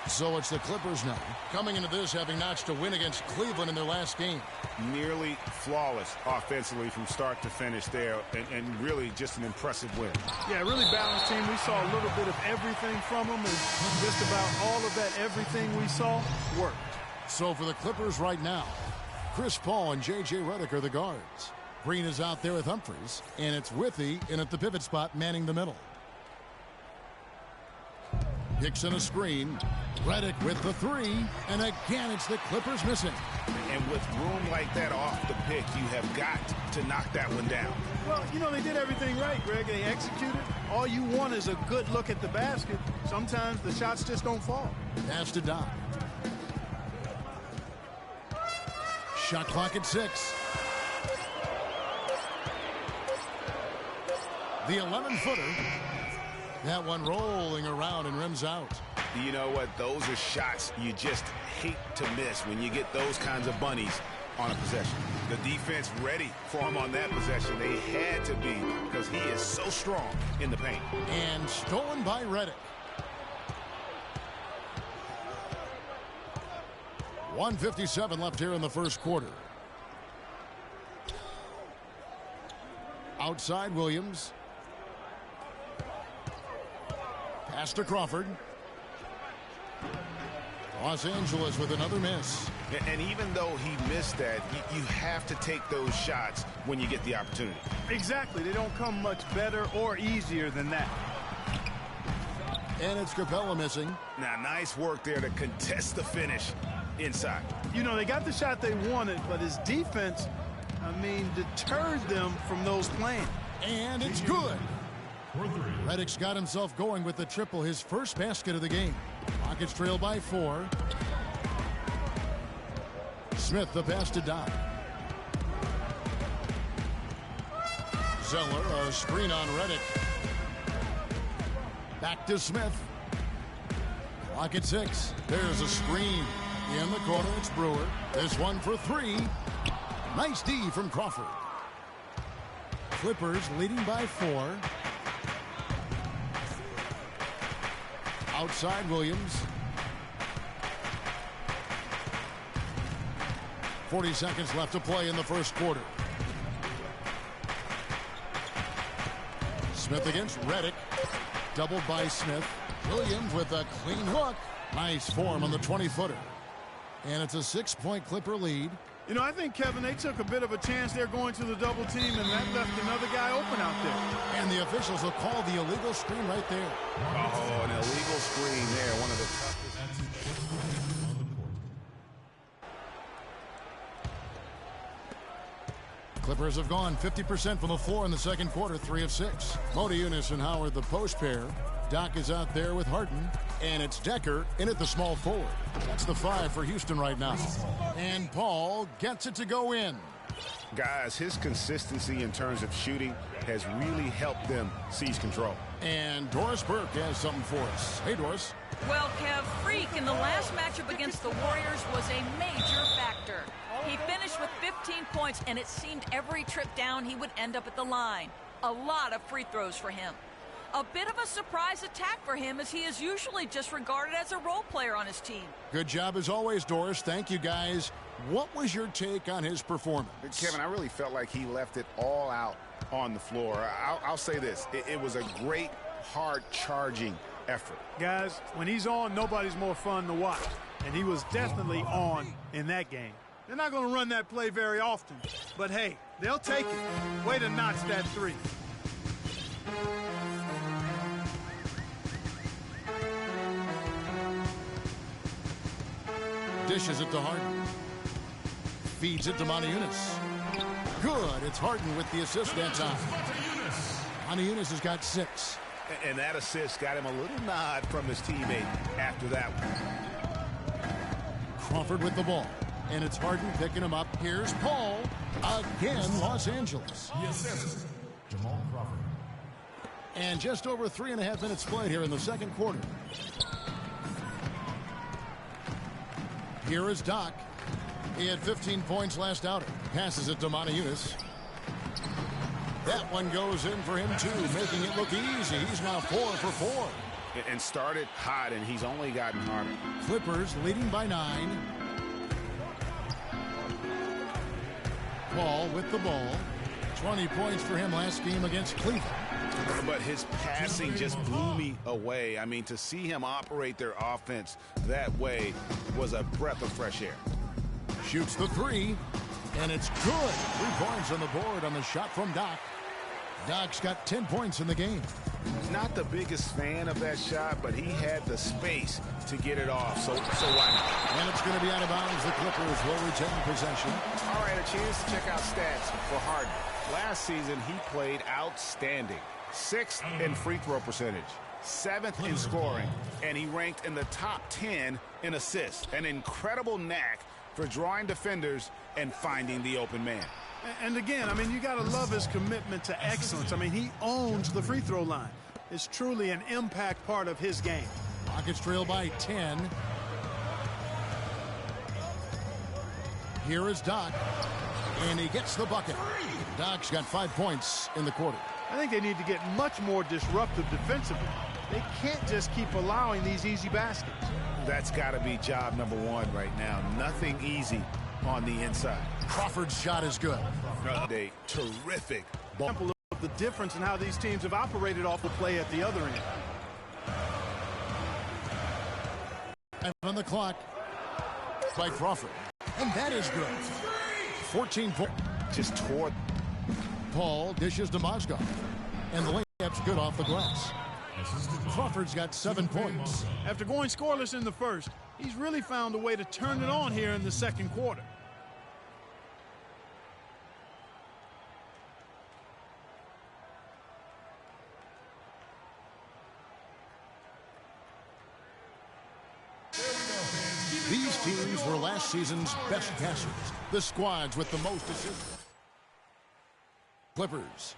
So it's the Clippers now, coming into this having notched a win against Cleveland in their last game. Nearly flawless offensively from start to finish there, and really just an impressive win. Yeah, really balanced team. We saw a little bit of everything from them, and just about all of that everything we saw worked. So for the Clippers right now, Chris Paul and J.J. Redick are the guards. Green is out there with Humphries, and it's Withy in at the pivot spot manning the middle. Hickson a screen. Redick with the three, and again it's the Clippers missing. And with room like that off the pick, you have got to knock that one down. Well, you know, they did everything right, Greg. They executed. All you want is a good look at the basket. Sometimes the shots just don't fall. Pass to Doc. Shot clock at 6. The 11-footer. That one rolling around and rims out. You know what? Those are shots you just hate to miss when you get those kinds of bunnies on a possession. The defense ready for him on that possession. They had to be because he is so strong in the paint. And stolen by Redick. 1:57 left here in the first quarter. Outside Williams. Pass to Crawford. Los Angeles with another miss. And even though he missed that, you have to take those shots when you get the opportunity. Exactly. They don't come much better or easier than that. And it's Capella missing. Now, nice work there to contest the finish inside. You know, they got the shot they wanted, but his defense, deterred them from those playing. And it's good. Redick's got himself going with the triple, his first basket of the game. Rockets trail by 4. Smith the pass to Doc. Zeller, a screen on Redick. Back to Smith. Clock at 6. There's a screen. In the corner, it's Brewer. This one for 3. Nice D from Crawford. Clippers leading by 4. Outside Williams. 40 seconds left to play in the first quarter. Smith against Redick. Doubled by Smith. Williams with a clean hook. Nice form on the 20-footer. And it's a 6-point Clipper lead. You know, I think, Kevin, they took a bit of a chance there going to the double team, and that left another guy open out there. And the officials will call the illegal screen right there. Oh, an illegal screen there. One of the toughest. On the court. Clippers have gone 50% from the floor in the second quarter, 3 of 6. Mota Eunice and Howard the post pair. Doc is out there with Harden. And it's Decker in at the small forward. That's the 5 for Houston right now. And Paul gets it to go in. Guys, his consistency in terms of shooting has really helped them seize control. And Doris Burke has something for us. Hey, Doris. Well, Kev, Freak in the last matchup against the Warriors was a major factor. He finished with 15 points, and it seemed every trip down he would end up at the line. A lot of free throws for him. A bit of a surprise attack for him, as he is usually just regarded as a role player on his team. Good job as always, Doris. Thank you, guys. What was your take on his performance? Kevin, I really felt like he left it all out on the floor. I'll say this. It was a great, hard-charging effort. Guys, when he's on, nobody's more fun to watch. And he was definitely on in that game. They're not going to run that play very often. But, hey, they'll take it. Way to notch that 3. Dishes it to Harden. Feeds it to Mota Eunice. Good. It's Harden with the assist that time. Mota Eunice has got 6. And that assist got him a little nod from his teammate after that one. Crawford with the ball. And it's Harden picking him up. Here's Paul. Again, Los Angeles. Yes. Jamal Crawford. And just over 3.5 minutes played here in the second quarter. Here is Doc. He had 15 points last outing. Passes it to Mota Eunice. That one goes in for him, too, making it look easy. He's now 4 for 4. and started hot, and he's only gotten harder. Clippers leading by 9. Paul with the ball. 20 points for him last game against Cleveland. But his passing just blew me away. I mean, to see him operate their offense that way was a breath of fresh air. Shoots the 3, and it's good. 3 points on the board on the shot from Doc. Doc's got 10 points in the game. Not the biggest fan of that shot, but he had the space to get it off, so why not? And it's going to be out of bounds. The Clippers will retain possession. All right, a chance to check out stats for Harden. Last season, he played outstanding. 6th in free throw percentage, 7th in scoring, and he ranked in the top 10 in assists. An incredible knack for drawing defenders and finding the open man. And again, I mean, you got to love his commitment to excellence. I mean, he owns the free throw line. It's truly an impact part of his game. Rockets trail by 10. Here is Doc, and he gets the bucket. Doc's got 5 points in the quarter. I think they need to get much more disruptive defensively. They can't just keep allowing these easy baskets. That's got to be job number 1 right now. Nothing easy on the inside. Crawford's shot is good. A terrific ball. Example of the difference in how these teams have operated off the play at the other end. And on the clock by Crawford. And that is good. 14 points. Just toward. Paul dishes to Mozgov. And the layup's good off the glass. Crawford's got 7 points. After going scoreless in the first, he's really found a way to turn it on here in the second quarter. These teams were last season's best passers. The squads with the most assists. Clippers.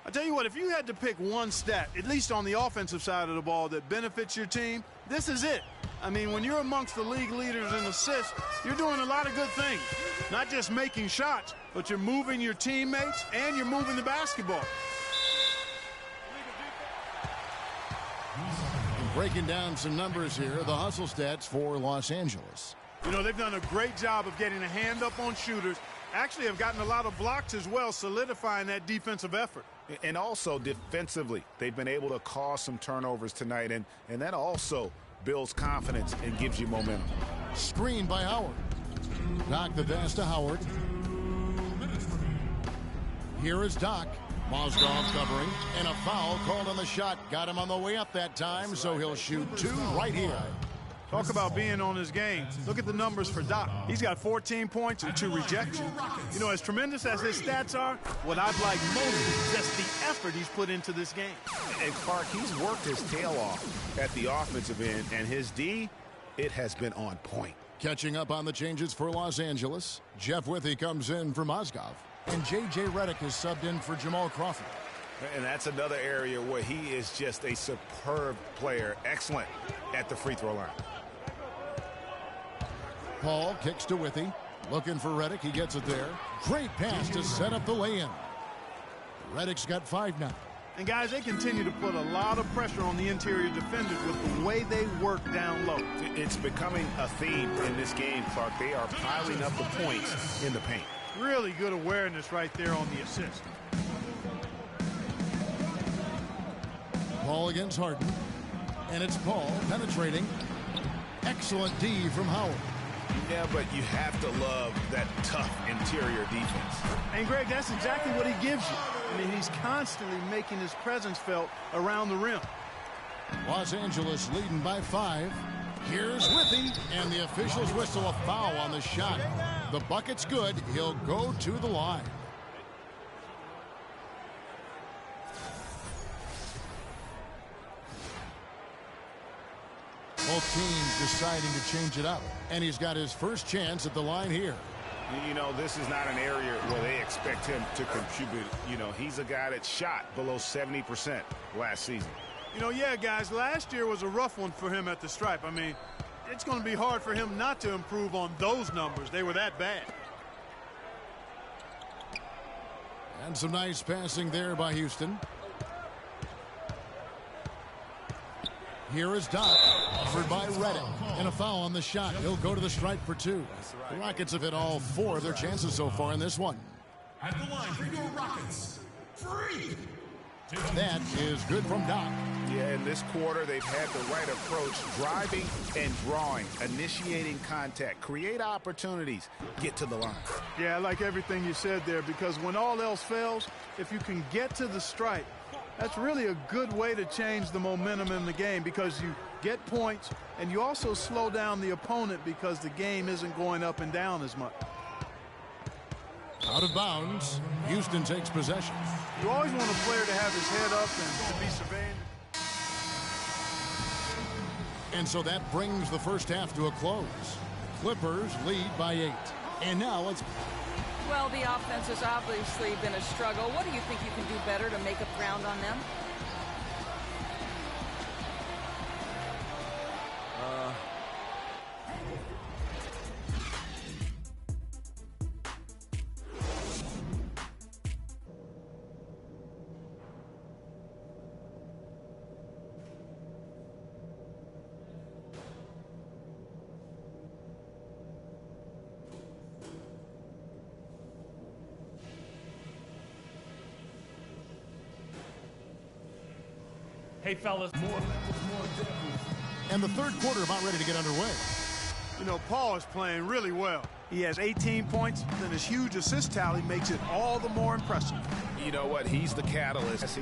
I tell you what, if you had to pick one stat, at least on the offensive side of the ball, that benefits your team, this is it. I mean, when you're amongst the league leaders in assists, you're doing a lot of good things. Not just making shots, but you're moving your teammates and you're moving the basketball. Breaking down some numbers here, the hustle stats for Los Angeles. You know, they've done a great job of getting a hand up on shooters. Actually have gotten a lot of blocks as well, solidifying that defensive effort. And also defensively, they've been able to cause some turnovers tonight, and that also builds confidence and gives you momentum. Screen by Howard. Doc the pass to Howard. Here is Doc. Mozgov covering, and a foul called on the shot. Got him on the way up that time, so he'll shoot 2 right here. Talk about being on his game. Look at the numbers for Doc. He's got 14 points and 2 rejections. You know, as tremendous as his stats are, what I've liked most is just the effort he's put into this game. And Clark, he's worked his tail off at the offensive end, and his D, it has been on point. Catching up on the changes for Los Angeles, Jeff Withy comes in for Mozgov. And J.J. Redick is subbed in for Jamal Crawford. And that's another area where he is just a superb player. Excellent at the free throw line. Paul kicks to Withy. Looking for Redick. He gets it there. Great pass to set up the lay-in. Redick's got 5 now. And, guys, they continue to put a lot of pressure on the interior defenders with the way they work down low. It's becoming a theme in this game, Clark. They are piling up the points in the paint. Really good awareness right there on the assist. Paul against Harden. And it's Paul penetrating. Excellent D from Howard. Yeah, but you have to love that tough interior defense. And, Greg, that's exactly what he gives you. I mean, he's constantly making his presence felt around the rim. Los Angeles leading by 5. Here's Withy, and the officials whistle a foul on the shot. The bucket's good. He'll go to the line. Both teams deciding to change it up, and he's got his first chance at the line here. You know, this is not an area where they expect him to contribute. You know, he's a guy that shot below 70% last season. You know, yeah, guys, last year was a rough one for him at the stripe. I mean, it's going to be hard for him not to improve on those numbers. They were that bad. And some nice passing there by Houston. Here is Doc, offered by Reddick, and a foul on the shot. He'll go to the stripe for two. The Rockets have hit all four of their chances so far in this one. At the line for your Rockets, free. That is good from Doc. Yeah, in this quarter, they've had the right approach, driving and drawing, initiating contact, create opportunities, get to the line. Yeah, I like everything you said there, because when all else fails, if you can get to the stripe, that's really a good way to change the momentum in the game, because you get points and you also slow down the opponent because the game isn't going up and down as much. Out of bounds. Houston takes possession. You always want a player to have his head up and to be surveying. And so that brings the first half to a close. Clippers lead by 8. And now it's... Well, the offense has obviously been a struggle. What do you think you can do better to make up ground on them? Hey, fellas. And the third quarter about ready to get underway. You know, Paul is playing really well. He has 18 points, and his huge assist tally makes it all the more impressive. You know what? He's the catalyst.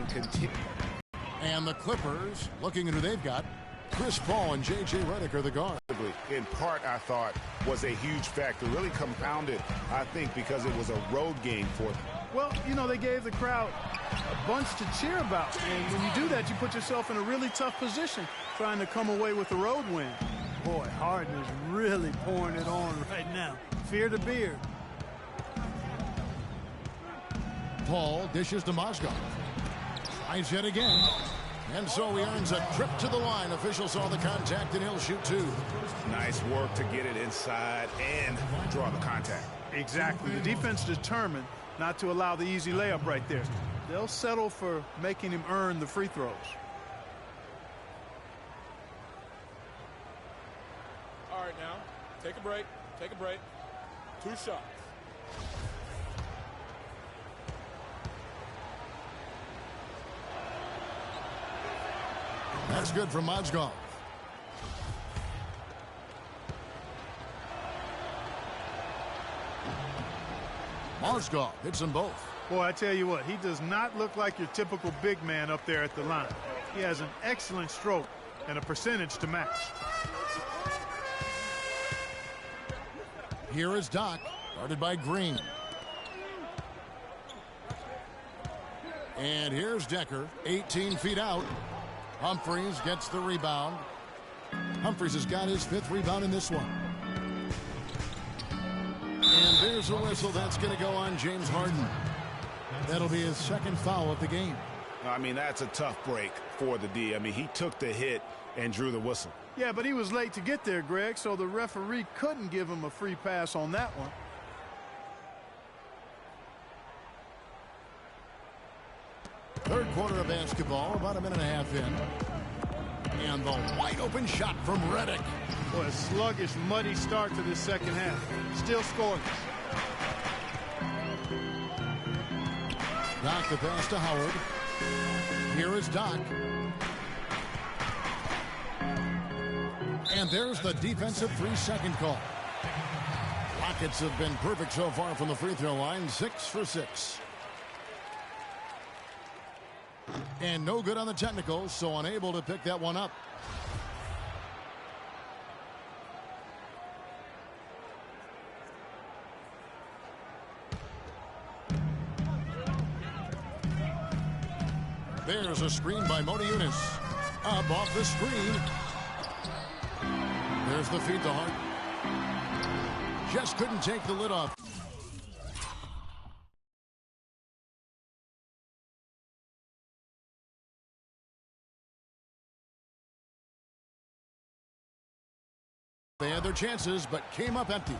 And the Clippers, looking at who they've got, Chris Paul and J.J. Redick are the guards. In part, I thought, was a huge factor. Really compounded, I think, because it was a road game for them. Well, you know, they gave the crowd a bunch to cheer about. And when you do that, you put yourself in a really tough position trying to come away with the road win. Boy, Harden is really pouring it on right now. Fear the beard. Paul dishes to Mozgov. Tries yet again. And so he earns a trip to the line. Official saw the contact, and he'll shoot two. Nice work to get it inside and draw the contact. Exactly. The defense determined not to allow the easy layup right there. They'll settle for making him earn the free throws. All right, now, take a break. Take a break. 2 shots. That's good from Mozgov. Mozgov hits them both. Boy, I tell you what, he does not look like your typical big man up there at the line. He has an excellent stroke and a percentage to match. Here is Doc, guarded by Green. And here's Decker, 18 feet out. Humphries gets the rebound. Humphries has got his 5th rebound in this one. And there's a whistle. That's going to go on James Harden. That'll be his 2nd foul of the game. I mean, that's a tough break for the D. I mean, he took the hit and drew the whistle. Yeah, but he was late to get there, Greg, so the referee couldn't give him a free pass on that one. Third quarter of basketball, about a minute and a half in. And the wide open shot from Redick. Boy, a sluggish, muddy start to this second half. Still scoring. Doc the pass to Howard. Here is Doc. And there's the defensive 3-second call. Rockets have been perfect so far from the free throw line, 6 for 6. And no good on the technicals, so unable to pick that one up. There's a screen by Modiunas. Up off the screen. There's the feed to Hart. Just couldn't take the lid off. They had their chances, but came up empty.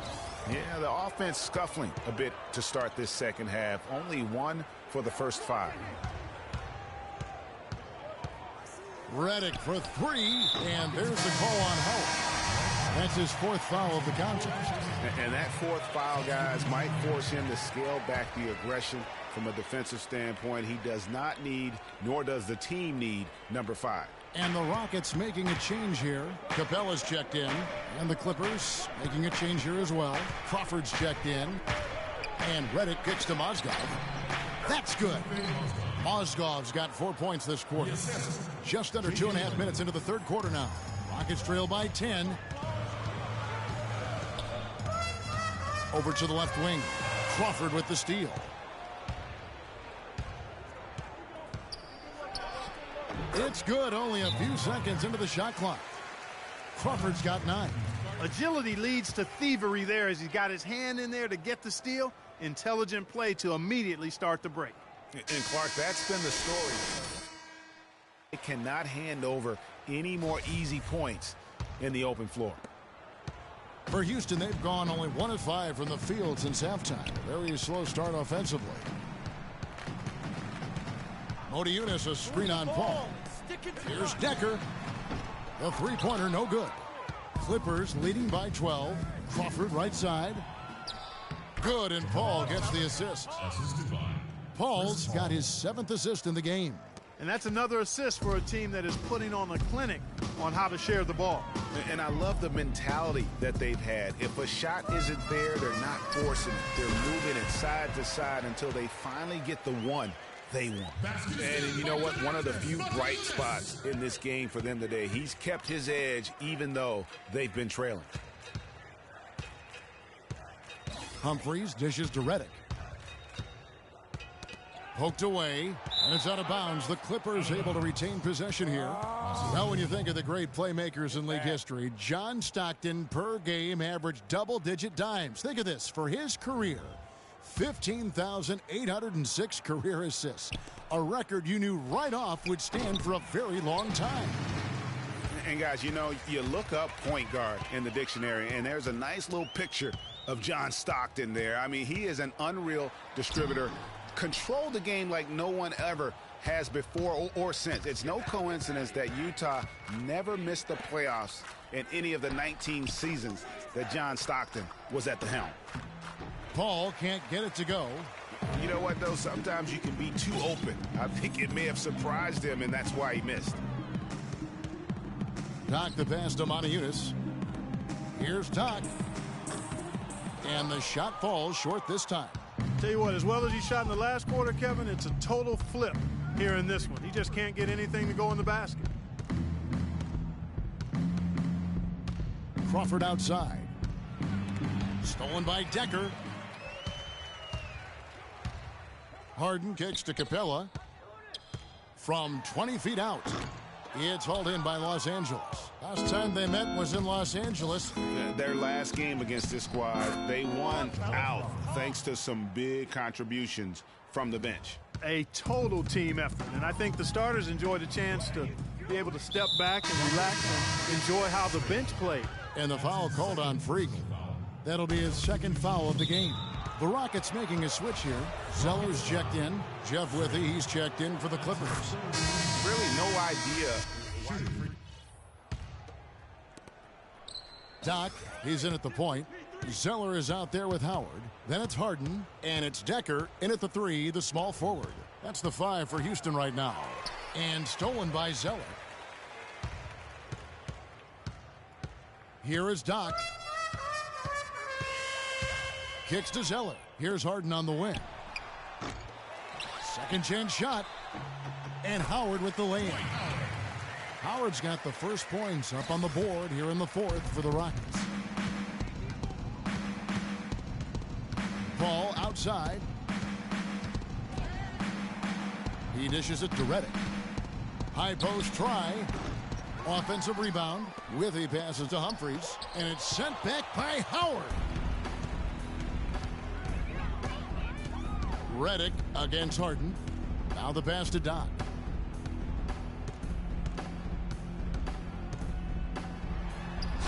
Yeah, the offense scuffling a bit to start this second half. Only 1 for the first 5. Reddick for three, and there's the call on Howard. That's his fourth foul of the contest. And that fourth foul, guys, might force him to scale back the aggression from a defensive standpoint. He does not need, nor does the team need, number 5. And the Rockets making a change here. Capella's checked in, and the Clippers making a change here as well. Crawford's checked in, and Reddick kicks to Mozgov. That's good. Mozgov's got 4 points this quarter. Just under 2.5 minutes into the third quarter now. Rockets trail by 10. Over to the left wing. Crawford with the steal. It's good, only a few seconds into the shot clock. Crawford's got 9. Agility leads to thievery there as he's got his hand in there to get the steal. Intelligent play to immediately start the break. And Clark, that's been the story. They cannot hand over any more easy points in the open floor. For Houston, they've gone only 1 of 5 from the field since halftime. Very slow start offensively. Modiunas a screen on Paul. Here's Decker. The three-pointer no good. Clippers leading by 12. Crawford right side. Good, and Paul gets the assist. Paul's got his 7th assist in the game. And that's another assist for a team that is putting on a clinic on how to share the ball. And I love the mentality that they've had. If a shot isn't there, they're not forcing it. They're moving it side to side until they finally get the one they want. And you know what? One of the few bright spots in this game for them today. He's kept his edge even though they've been trailing. Humphries dishes to Reddick. Poked away, and it's out of bounds. The Clippers able to retain possession here. Now, when you think of the great playmakers in league history, John Stockton per game averaged double-digit dimes. Think of this. For his career, 15,806 career assists. A record you knew right off would stand for a very long time. And, guys, you know, you look up point guard in the dictionary, and there's a nice little picture of John Stockton there. I mean, he is an unreal distributor. Control the game like no one ever has before or since. It's no coincidence that Utah never missed the playoffs in any of the 19 seasons that John Stockton was at the helm. Paul can't get it to go. You know what, though? Sometimes you can be too open. I think it may have surprised him, and that's why he missed. Doc the pass to Modiunas. Here's Doc. And the shot falls short this time. Tell you what, as well as he shot in the last quarter, Kevin, it's a total flip here in this one. He just can't get anything to go in the basket. Crawford outside. Stolen by Decker. Harden kicks to Capella. From 20 feet out. It's hauled in by Los Angeles. Last time they met was in Los Angeles. Their last game against this squad, they won out thanks to some big contributions from the bench. A total team effort, and I think the starters enjoyed a chance to be able to step back and relax and enjoy how the bench played. And the foul called on Freak. That'll be his 2nd foul of the game. The Rockets making a switch here. Zeller's checked in. Jeff Withey, he's checked in for the Clippers. Really no idea. Doc, he's in at the point. Zeller is out there with Howard. Then it's Harden, and it's Decker in at the 3, the small forward. That's the 5 for Houston right now. And stolen by Zeller. Here is Doc. Kicks to Zeller. Here's Harden on the wing. Second chance shot. And Howard with the lay-in. Howard's got the first points up on the board here in the 4th for the Rockets. Ball outside. He dishes it to Reddick. High post try. Offensive rebound. Withey passes to Humphries. And it's sent back by Howard. Reddick against Harden. Now the pass to Doc.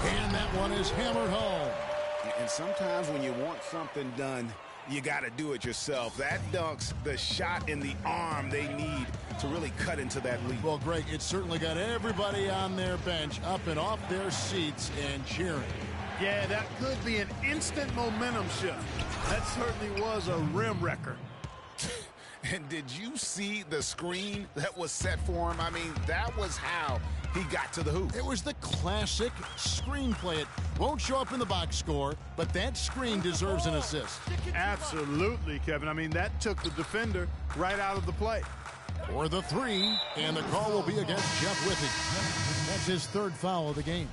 And that one is hammered home. And sometimes when you want something done, you got to do it yourself. That dunks the shot in the arm they need to really cut into that lead. Well, Greg, it certainly got everybody on their bench up and off their seats and cheering. Yeah, that could be an instant momentum shift. That certainly was a rim wrecker. And did you see the screen that was set for him? I mean, that was how he got to the hoop. It was the classic screenplay. It won't show up in the box score, but that screen deserves an assist. Absolutely, Kevin. I mean, that took the defender right out of the play. For the three, and the call will be against Jeff Withey. That's his third foul of the game.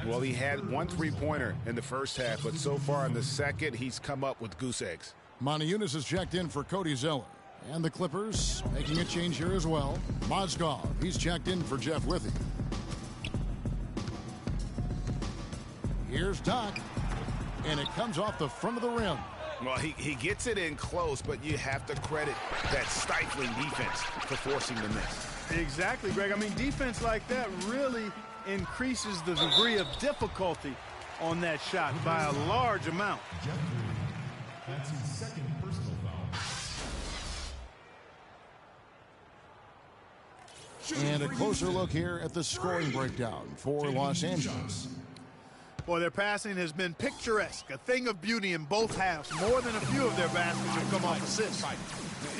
Well, he had one three-pointer in the first half, but so far in the second, he's come up with goose eggs. Moniunas has checked in for Cody Zeller. And the Clippers making a change here as well. Mozgov, he's checked in for Jeff Withey. Here's Doc, and it comes off the front of the rim. Well, he gets it in close, but you have to credit that stifling defense for forcing the miss. Exactly, Greg. I mean, defense like that really increases the degree of difficulty on that shot by a large amount. That's his second personal foul. And a closer look here at the scoring breakdown for Los Angeles. Boy, their passing has been picturesque, a thing of beauty in both halves. More than a few of their baskets have come off assists.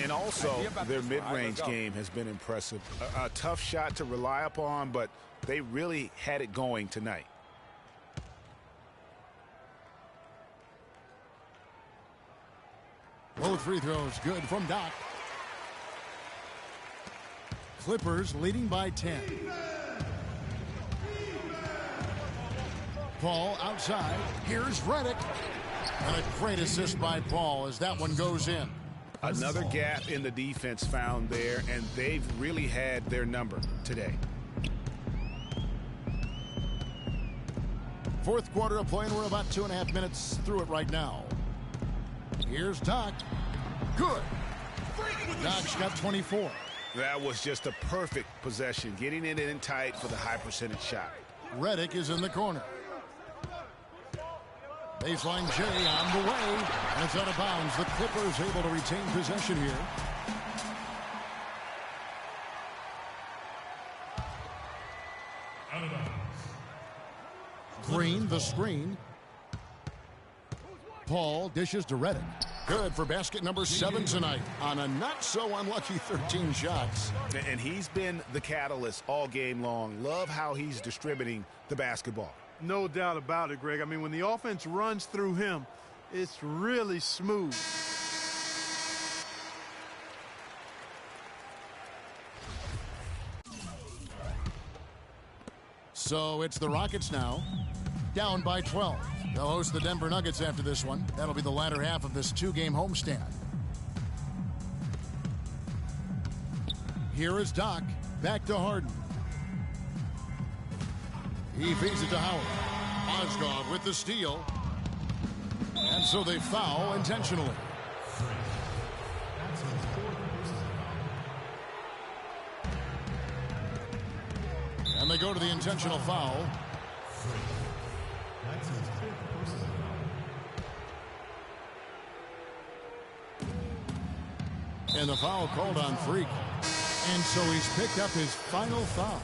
And also, their mid-range game has been impressive. A tough shot to rely upon, but they really had it going tonight. Both free throws good from Doc. Clippers leading by 10. Paul outside. Here's Redick. And a great assist by Paul as that one goes in. Another gap in the defense found there, and they've really had their number today. Fourth quarter of play, and we're about 2.5 minutes through it right now. Here's Doc. Good. Doc's got 24. That was just a perfect possession, getting it in tight for the high percentage shot. Redick is in the corner. Baseline J on the way, and it's out of bounds. The Clippers able to retain possession here. Out of bounds. Green, the screen. Paul dishes to Redick. Good for basket number 7 tonight on a not-so-unlucky 13 shots. And he's been the catalyst all game long. Love how he's distributing the basketball. No doubt about it, Greg. I mean, when the offense runs through him, it's really smooth. So it's the Rockets now, down by 12. They'll host the Denver Nuggets after this one. That'll be the latter half of this 2-game homestand. Here is Doc. Back to Harden. He feeds it to Howard. Mozgov with the steal. And so they foul intentionally. That's his fourth personal foul. And they go to the intentional foul. That's his fifth personal foul. And the foul called on Freak. And so he's picked up his final foul.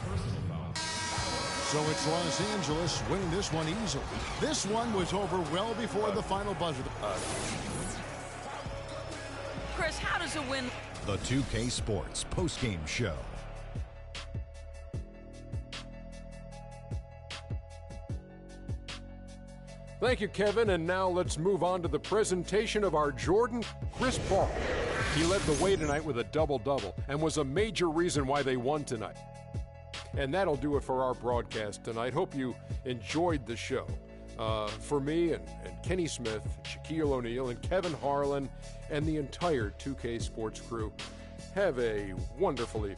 So it's Los Angeles winning this one easily. This one was over well before the final buzzer. Chris, how does a win? The 2K Sports postgame show. Thank you, Kevin. And now let's move on to the presentation of our Jordan, Chris Paul. He led the way tonight with a double-double and was a major reason why they won tonight. And that'll do it for our broadcast tonight. Hope you enjoyed the show. For me and Kenny Smith, Shaquille O'Neal, and Kevin Harlan, and the entire 2K Sports crew, have a wonderful evening.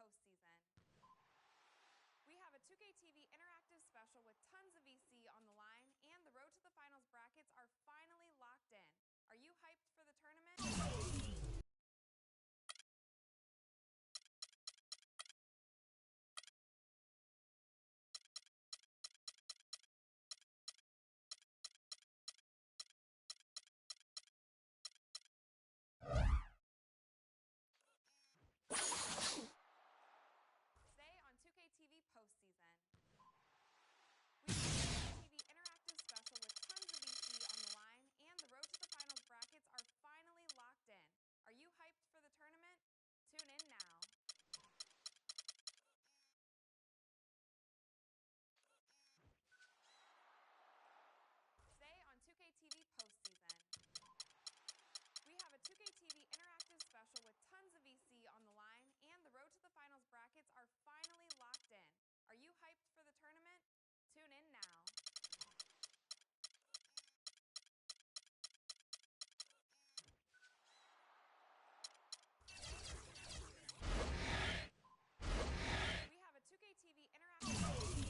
postseason. We have a 2K TV interactive special with tons of VC on the line, and the road to the finals brackets are finally locked in. Are you hyped for the tournament? Today on 2K TV postseason. We have a 2K TV interactive special with tons of VC on the line, and the road to the finals brackets are finally locked in. Are you hyped for the tournament? Tune in now. Today on 2K TV postseason. We have a 2K TV interactive special with tons of VC on the line, and the road to the finals brackets are finally locked in. Are you hyped for the tournament? Tune in now. We have a 2K TV interactive.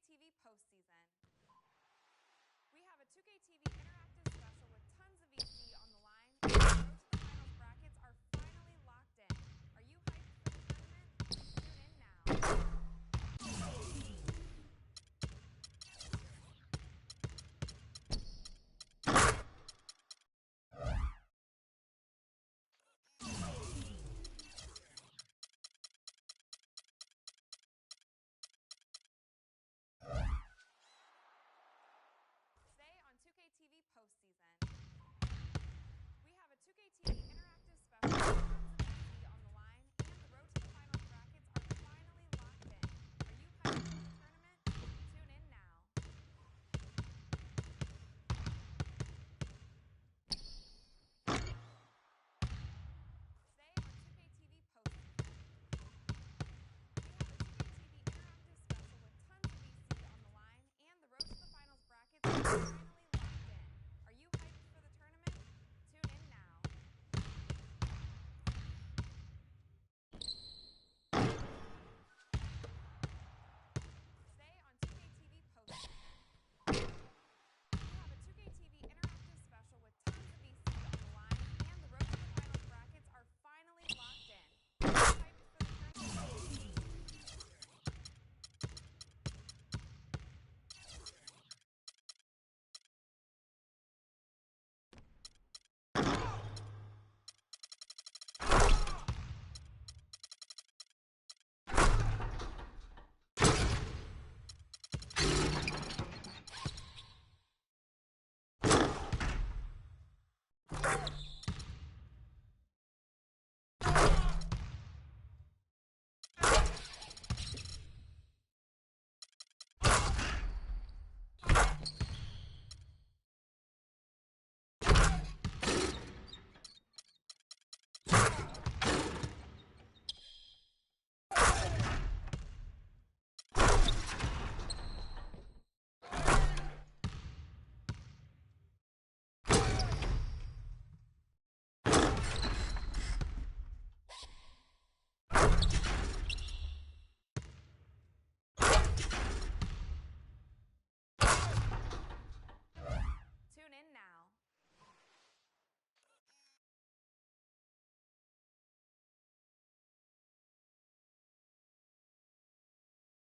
TV postseason. We have a 2K TV interactive special with tons of VC on the line. The road to the finals brackets are finally locked in. Are you hyped for the tournament? Tune in now. Today on 2K TV Chapter.